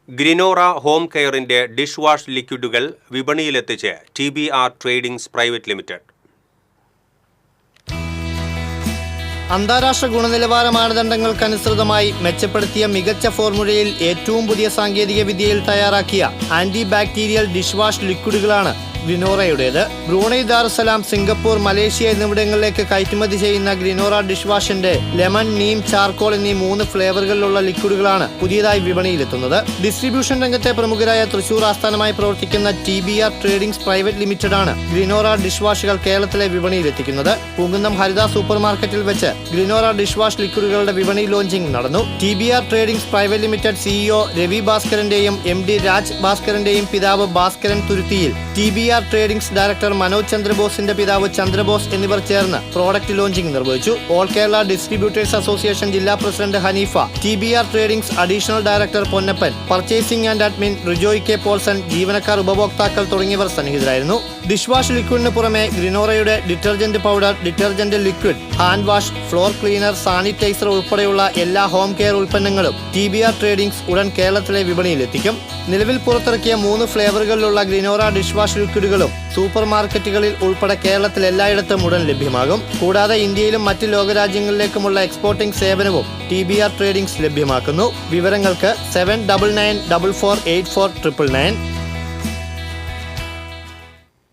ഗ്രിനോറ home കെയറിന്റെ dish wash ലിക്വിഡുകൾ വിപണിയിലെത്തിച്ച് TBR ട്രേഡിംഗ്സ് പ്രൈവറ്റ് ലിമിറ്റഡ്. അന്താരാഷ്ട്ര ഗുണനിലവാര മാനദണ്ഡങ്ങൾക്കനുസൃതമായി മെച്ചപ്പെടുത്തിയ മികച്ച ഫോർമുലയിൽ ഏറ്റവും പുതിയ സാങ്കേതിക വിദ്യയിൽ തയ്യാറാക്കിയ ആന്റി ബാക്ടീരിയൽ ഡിഷ് വാഷ് ലിക്വിഡുകളാണ് ഗ്രിനോറയുടേത്. ബ്രൂണൈ, ദാറുസലാം, സിംഗപ്പൂർ, മലേഷ്യ എന്നിവിടങ്ങളിലേക്ക് കയറ്റുമതി ചെയ്യുന്ന ഗ്രിനോറ ഡിഷ് വാഷിന്റെ ലെമൺ, നീം, ചാർക്കോൾ എന്നീ 3 ഫ്ലേവറുകളിലുള്ള ലിക്വിഡുകളാണ് പുതിയതായി വിപണിയിലെത്തുന്നത്. ഡിസ്ട്രിബ്യൂഷൻ രംഗത്തെ പ്രമുഖരായ തൃശൂർ ആസ്ഥാനമായി പ്രവർത്തിക്കുന്ന TBR ട്രേഡിംഗ്സ് പ്രൈവറ്റ് ലിമിറ്റഡാണ് ഗ്രിനോറ ഡിഷ് വാഷുകൾ കേരളത്തിലെ വിപണിയിലെത്തിക്കുന്നത്. പൂങ്കുന്നം ഹരിത സൂപ്പർ മാർക്കറ്റിൽ വെച്ച് ഗ്രിനോറ ഡിഷ് വാഷ് ലിക്വിഡുകളുടെ വിപണി ലോഞ്ചിംഗ് നടന്നു. TBR tradings private limited CEO Ravi ഭാസ്കരന്റെയും MD രാജ് ഭാസ്കരന്റെയും പിതാവ് ഭാസ്കരൻ തുരുത്തിയിൽ, TBR ട്രേഡിംഗ്സ് ഡയറക്ടർ മനോജ് ചന്ദ്രബോസിന്റെ പിതാവ് ചന്ദ്രബോസ് എന്നിവർ ചേർന്ന് പ്രോഡക്റ്റ് ലോഞ്ചിംഗ് നിർവഹിച്ചു. ഓൾ കേരള ഡിസ്ട്രിബ്യൂട്ടേഴ്സ് അസോസിയേഷൻ ജില്ലാ president Haneefa, TBR tradings additional director Ponnappan, purchasing and admin Rijoy K Paulson, ജീവനക്കാർ, ഉപഭോക്താക്കൾ തുടങ്ങിയവർ സന്നിഹിതരായിരുന്നു. ഡിഷ് വാഷ് ലിക്വിഡിന് പുറമെ ഗ്രിനോറയുടെ detergent powder, detergent liquid, hand wash, floor cleaner, sanitiser ഉൾപ്പെടെയുള്ള എല്ലാ ഹോം കെയർ ഉൽപ്പന്നങ്ങളും TBR ട്രേഡിംഗ്സ് ഉടൻ കേരളത്തിലെ വിപണിയിലെത്തിക്കും. നിലവിൽ പുറത്തിറക്കിയ 3 ഫ്ലേവറുകളിലുള്ള ഗ്രിനോറ ഡിഷ് വാഷ് ലിക്വിഡുകളും സൂപ്പർ മാർക്കറ്റുകളിൽ ഉൾപ്പെടെ കേരളത്തിൽ എല്ലായിടത്തും ഉടൻ ലഭ്യമാകും. കൂടാതെ ഇന്ത്യയിലും മറ്റ് ലോകരാജ്യങ്ങളിലേക്കുമുള്ള എക്സ്പോർട്ടിംഗ് സേവനവും TBR ട്രേഡിംഗ്സ് ലഭ്യമാക്കുന്നു. വിവരങ്ങൾക്ക് 7994484999.